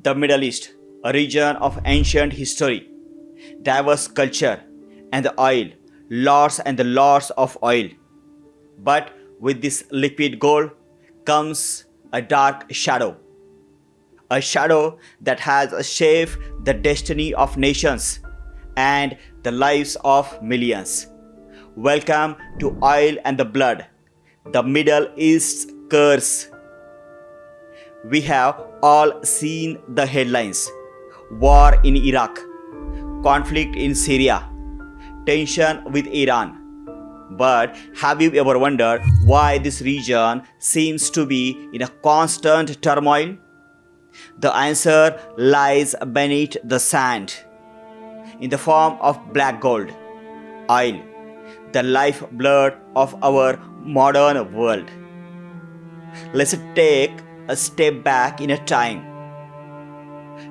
The Middle East, a region of ancient history, diverse culture, and the oil, lots and the lots of oil. But with this liquid gold comes a dark shadow, a shadow that has shaped the destiny of nations and the lives of millions. Welcome to Oil and the Blood, the Middle East's curse. We have all seen the headlines: war in Iraq, conflict in Syria, tension with Iran. But have you ever wondered why this region seems to be in a constant turmoil? The answer lies beneath the sand, in the form of black gold, oil, the lifeblood of our modern world. Let's take a step back in a time.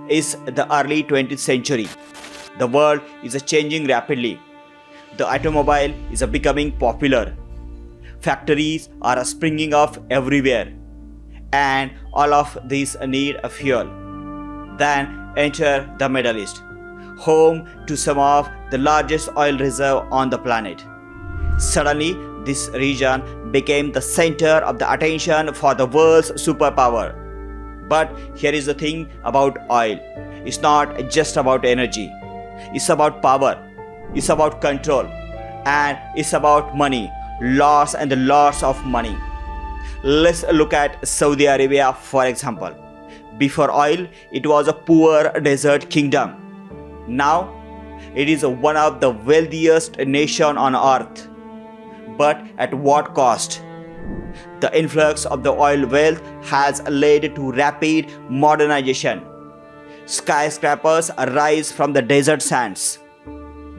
It's the early 20th century. The world is changing rapidly. The automobile is becoming popular. Factories are springing up everywhere. And all of these need a fuel. Then enter the Middle East, home to some of the largest oil reserve on the planet. Suddenly, this region became the center of the attention for the world's superpower. But here is the thing about oil. It's not just about energy. It's about power. It's about control. And it's about money. Lots and lots of money. Let's look at Saudi Arabia, for example. Before oil, it was a poor desert kingdom. Now, it is one of the wealthiest nations on earth. But at what cost? The influx of the oil wealth has led to rapid modernization. Skyscrapers arise from the desert sands.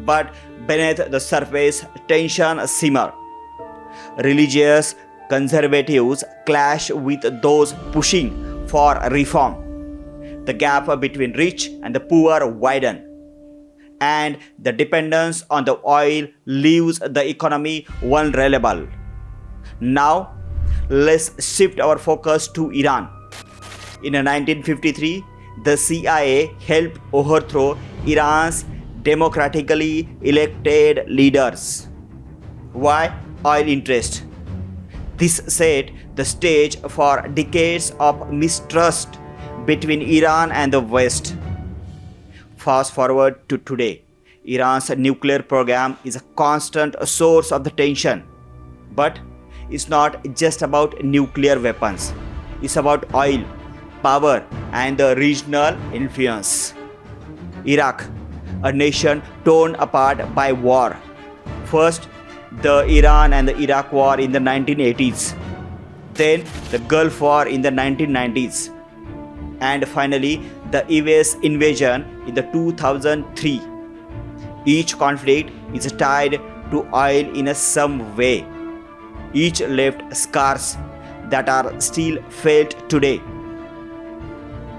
But beneath the surface, tension simmers. Religious conservatives clash with those pushing for reform. The gap between rich and the poor widens, and the dependence on the oil leaves the economy vulnerable. Now, let's shift our focus to Iran. In 1953, the CIA helped overthrow Iran's democratically elected leaders. Why? Oil interest. This set the stage for decades of mistrust between Iran and the West. Fast forward to today, Iran's nuclear program is a constant source of the tension. But it's not just about nuclear weapons. It's about oil, power, and the regional influence. Iraq, a nation torn apart by war. First, the Iran and the Iraq War in the 1980s. Then, the Gulf War in the 1990s. And finally, the US invasion in the 2003. Each conflict is tied to oil in some way. Each left scars that are still felt today.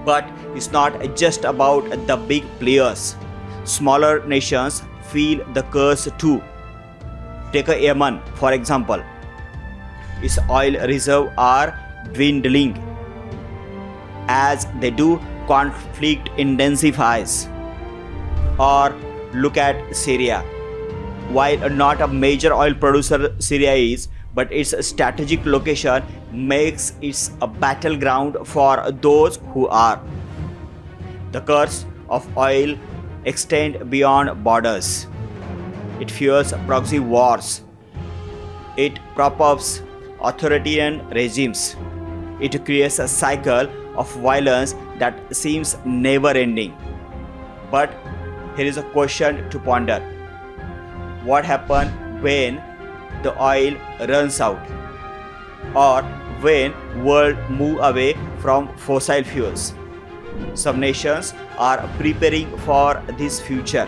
But it's not just about the big players. Smaller nations feel the curse too. Take a Yemen, for example. Its oil reserves are dwindling. As they do, conflict intensifies. Or look at Syria. While not a major oil producer Syria is, but its strategic location makes it a battleground for those who are. The curse of oil extends beyond borders. It fuels proxy wars. It props up authoritarian regimes. It creates a cycle of violence that seems never ending. But here is a question to ponder. What happens when the oil runs out? Or when world move away from fossil fuels? Some nations are preparing for this future.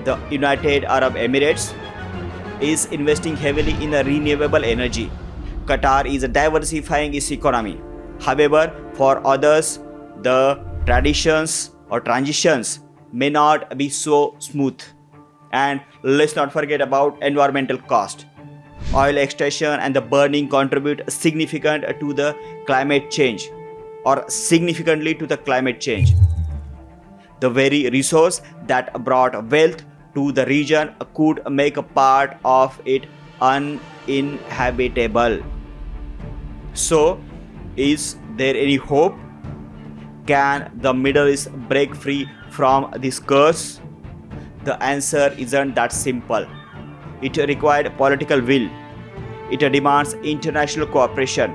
The United Arab Emirates is investing heavily in renewable energy. Qatar is diversifying its economy. However, for others, the traditions or transitions may not be so smooth. And let's not forget about environmental cost. Oil extraction and the burning contribute significant to the climate change. or significantly to the climate change. The very resource that brought wealth to the region could make a part of it uninhabitable. So, is there any hope? Can the Middle East break free from this curse? The answer isn't that simple. It required political will. It demands international cooperation,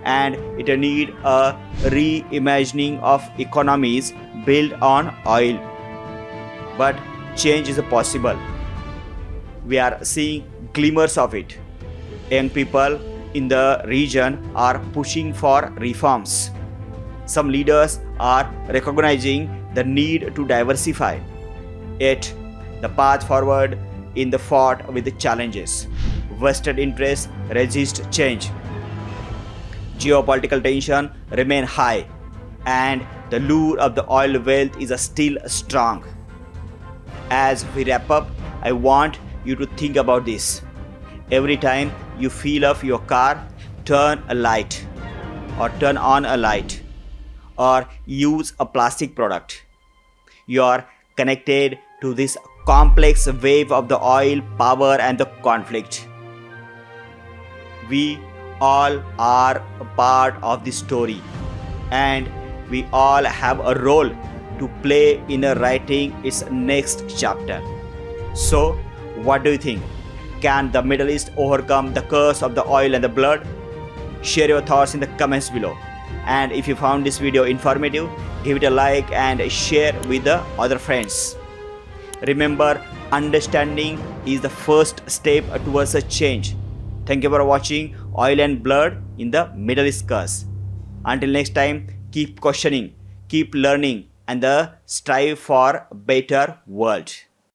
and it needs a reimagining of economies built on oil. But change is possible. We are seeing glimmers of it. Young people in the region are pushing for reforms. Some leaders are recognizing the need to diversify. Yet, the path forward in the fought with the challenges. Vested interests resist change. Geopolitical tension remain high, and the lure of the oil wealth is still strong. As we wrap up, I want you to think about this. Every time you fill up your car, turn a light, or turn on a light, or use a plastic product. You are connected to this complex wave of the oil, power, and the conflict. We all are a part of this story, and we all have a role to play in writing its next chapter. So, what do you think? Can the Middle East overcome the curse of the oil and the blood? Share your thoughts in the comments below. And if you found this video informative, give it a like and share with the other friends. Remember, understanding is the first step towards a change. Thank you for watching Oil and Blood in the Middle East Curse. Until next time, keep questioning, keep learning, and strive for a better world.